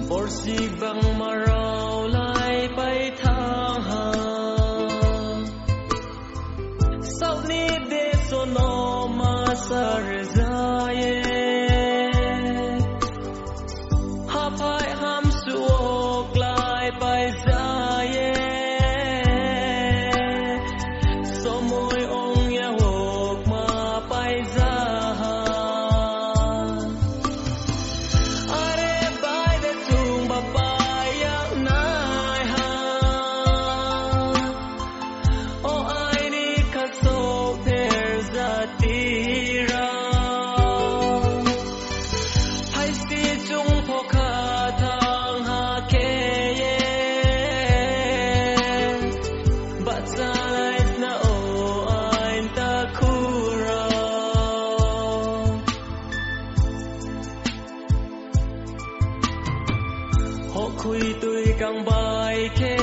Borsi bang marau lai pai thang ha sau ni de sono ma sar zaye ha pai ham suok lai pai zaye so moi ong ya hok ma pai za khui tui kang bai ke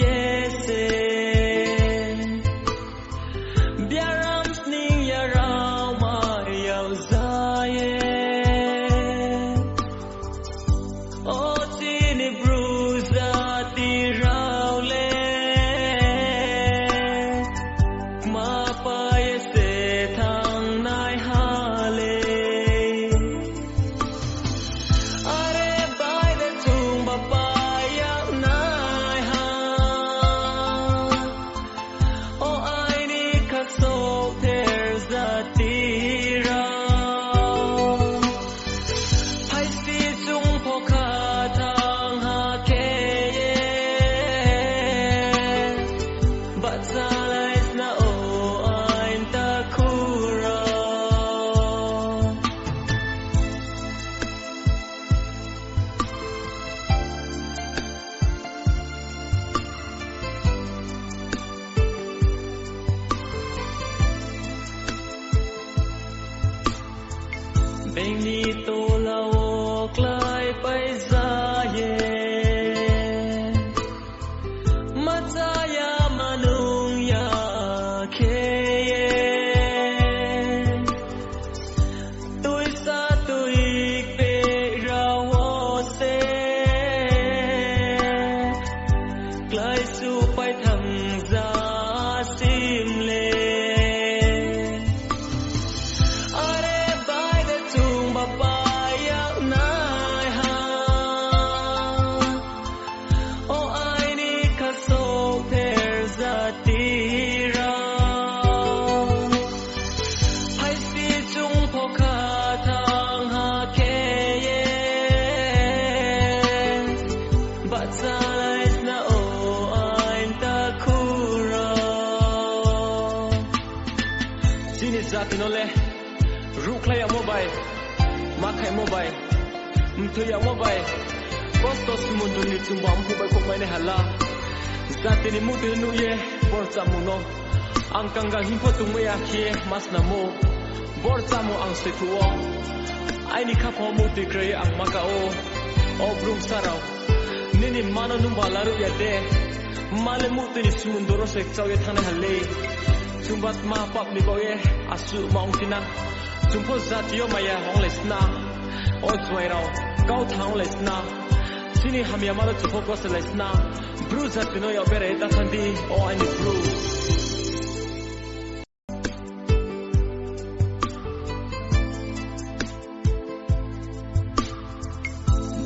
yese biaram sning ya rao ma yau zaye o tini bruza ti rao le ma pa yese thang nai ha le Benito lao klai pai za ye mataya manung ya ke ye tui sa tui pe ra wo se klai su pai thang za sim le Zatinole ruklaya mobile makai mobile mtuya mobile postos munduni tumbam hubai komai ne hala zatini mutu nuye borza muno angkanga himpo tumya khie masnamo borza mo ang setuo aini khapo mutu kre ang makao obrum sarau nini mano numbalaru yade male mutu ni sumundoro sek chawe thane halle Tumbat ma pap ni boye asu maung tina tumpo zatio maya hong lesna o twai rao kau thang lesna sini hamya mala tumpo ko lesna bru zatino ya bere ta sandi o ani bru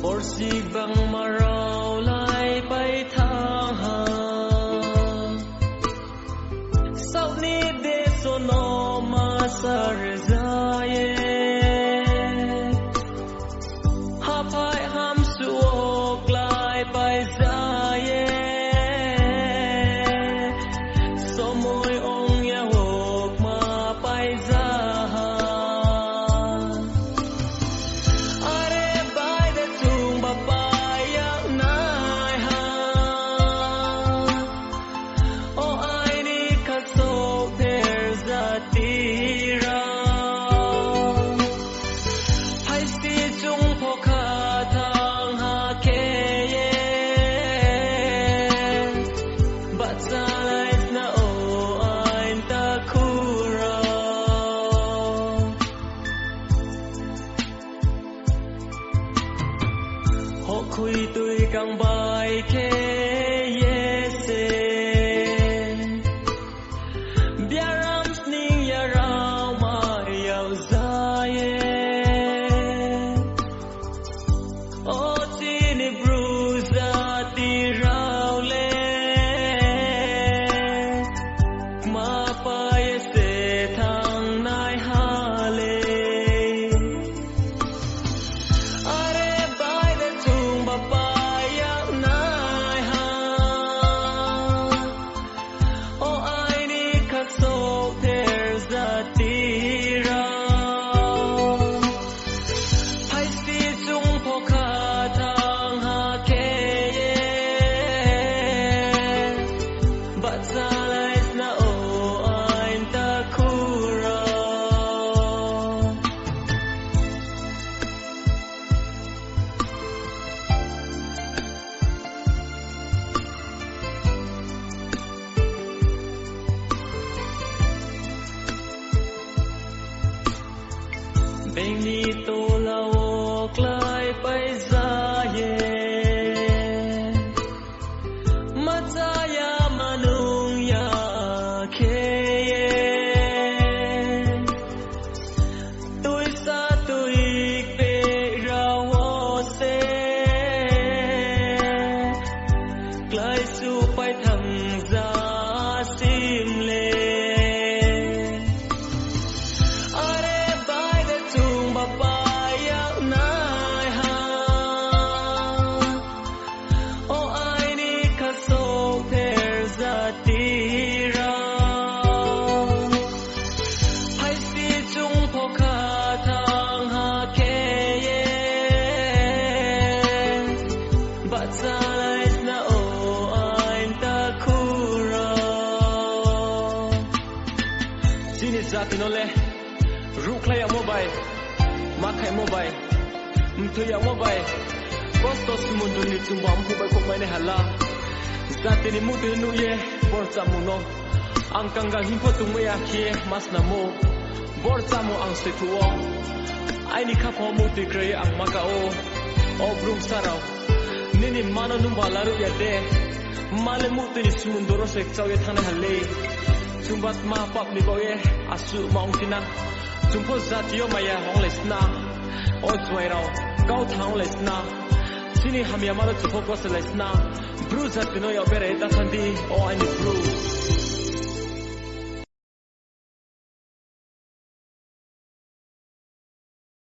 borsi bang marau lai pai thang ha no ma sar zaye ha pai ham suok lai pai zaye so moi ong ya hok ma pai za are bai de tung ba pai ya na càng bài kê yese biaram sning ya rao ma yau zaye o tini bruza ti rao le ma pa yese thang nai ha le are bai de tung ba pa ya nai ha o ai ni kha so there's a ti rao hai si chung pho kha thang ha ke but silence na o ain ta khu ra Beng ni to la o klai pai za ye ma cha ya manung ya khe ye tui sa tui pe ra wo se klai su pai thang za sim le are bai de tung ba pa ya nai ha o ai ni kha so there's a ti rao hai si chung pho kha thang ha ke ye but silence na o ain ta khu ra sini zati no le Ruklaya mobile, makai mobile, mtuya mobile, kostos mundu ni tumbam hubai kumai ne hala, zati ni mutu nuye, borza muno, angkanga himpo tumaya kie mas namo, borza mo ang setuo, ai ni kapo mutu grey ang magao, o brum sarau, nini mana numba laru ya de, male mutu ni sumundoro sek cawe thane hale, sumbat ma pap ni boye, asu maung tinang. Chúng tôi ra tiếng mày à hong lesna, ôi trời đâu, cao thang lesna, xin hãy hàm ya mà chúng tôi có lesna, bruise thì nó yêu bể ta thân đi, oh anh bruise.